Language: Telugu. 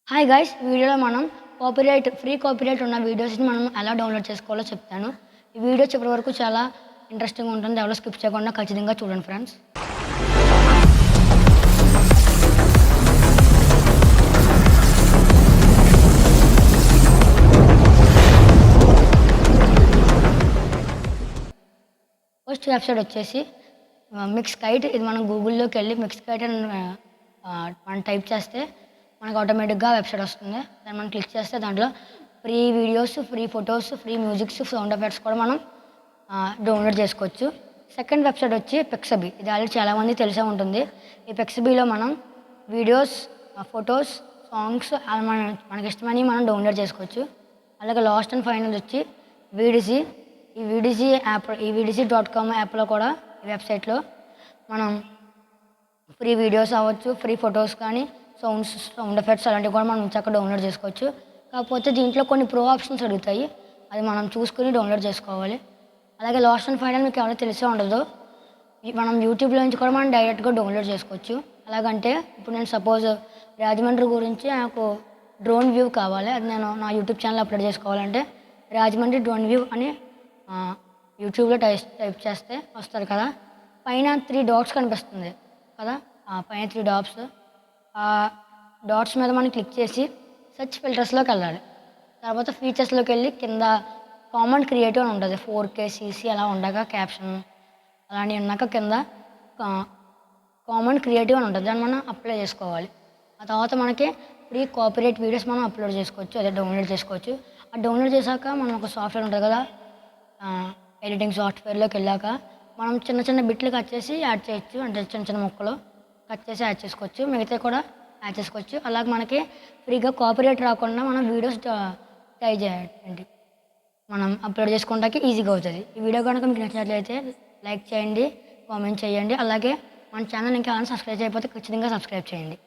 Hi guys! ఈ వీడియోలో మనం ఫ్రీ కాపీరైట్ ఉన్న వీడియోస్‌ని మనం ఎలా డౌన్‌లోడ్ చేసుకోవాలో చెప్తాను. ఈ వీడియో చివరి వరకు చాలా ఇంట్రెస్టింగ్‌గా ఉంటుంది. ఎవరు స్కిప్ చేయకుండా ఖచ్చితంగా చూడండి ఫ్రెండ్స్. ఫస్ట్ వెబ్‌సైట్ వచ్చేసి మిక్స్‌కైట్. ఇది మనం గూగుల్‌లోకెళ్ళి మిక్స్‌కైట్ అని మనం టైప్ చేస్తే మనకు ఆటోమేటిక్‌గా వెబ్‌సైట్ వస్తుంది. దాన్ని మనం క్లిక్ చేస్తే దాంట్లో free videos, free photos, free musics, sound effects కూడా మనం డౌన్‌లోడ్ చేసుకోవచ్చు. సెకండ్ వెబ్‌సైట్ వచ్చి పిక్సబీ. ఇది ఆల్రెడీ చాలామందికి తెలిసే ఉంటుంది. ఈ పిక్సబీలో మనం వీడియోస్, ఫోటోస్, సాంగ్స్ అలా మనకిష్టమైనవి మనం డౌన్‌లోడ్ చేసుకోవచ్చు. అలాగే లాస్ట్ అండ్ ఫైనల్ వచ్చి వీడిజీ. ఈ వీడిజీ.com యాప్‌లో కూడా ఈ వెబ్‌సైట్‌లో మనం ఫ్రీ వీడియోస్ అవ్వచ్చు, ఫ్రీ ఫోటోస్ కానీ, సౌండ్ ఎఫెక్ట్స్ అలాంటివి కూడా మనం చక్కగా డౌన్‌లోడ్ చేసుకోవచ్చు. కాకపోతే దీంట్లో కొన్ని ప్రో ఆప్షన్స్ అడుగుతాయి. అది మనం చూసుకొని డౌన్‌లోడ్ చేసుకోవాలి. అలాగే లాస్ట్ అండ్ ఫైనల్ మీకు ఎవరికి తెలిసే ఉండదు. మనం యూట్యూబ్‌లో నుంచి కూడా మనం డైరెక్ట్‌గా డౌన్‌లోడ్ చేసుకోవచ్చు. ఎలాగంటే ఇప్పుడు నేను సపోజ్ రాజమండ్రి గురించి నాకు డ్రోన్ వ్యూ కావాలి. అది నేను నా యూట్యూబ్ ఛానల్ అప్లోడ్ చేసుకోవాలంటే రాజమండ్రి డ్రోన్ వ్యూ అని యూట్యూబ్‌లో టైప్ చేస్తే వస్తుంది కదా! పైన 3 డాట్స్ కనిపిస్తుంది కదా! పైన 3 డాట్స్. ఆ డాట్స్ మీద మనం క్లిక్ చేసి సెర్చ్ ఫిల్టర్స్‌లోకి వెళ్ళాలి. తర్వాత ఫీచర్స్‌లోకెళ్ళి కింద కామన్ క్రియేటివ్ అని ఉంటుంది. 4K CC అలా ఉండగా క్యాప్షన్ అలాంటివి ఉన్నాక కింద కామన్ క్రియేటివ్ అని ఉంటుంది. దాన్ని మనం అప్లై చేసుకోవాలి. ఆ తర్వాత మనకి ఫ్రీ కాపీరైట్ వీడియోస్ మనం అప్లోడ్ చేసుకోవచ్చు. అదే డౌన్‌లోడ్ చేసుకోవచ్చు. ఆ డౌన్‌లోడ్ చేశాక మనం ఒక సాఫ్ట్‌వేర్ ఉంటుంది కదా! ఎడిటింగ్ సాఫ్ట్‌వేర్‌లోకి వెళ్ళాక మనం చిన్న చిన్న బిట్లు కట్ చేసి యాడ్ చేయొచ్చు. అంటే చిన్న చిన్న ముక్కలు కట్ చేసి యాడ్ చేసుకోవచ్చు. మిగతావి కూడా యాడ్ చేసుకోవచ్చు. అలాగే మనకి ఫ్రీగా కాపీరైట్ రాకుండా మనం వీడియోస్ ట్రై చేయండి. మనం అప్లోడ్ చేసుకోవడానికి ఈజీగా అవుతుంది. ఈ వీడియో కనుక మీకు నచ్చినట్లయితే లైక్ చేయండి, కామెంట్ చేయండి. అలాగే మన ఛానల్ ఇంకా సబ్స్క్రైబ్ చేయకపోతే ఖచ్చితంగా సబ్స్క్రైబ్ చేయండి.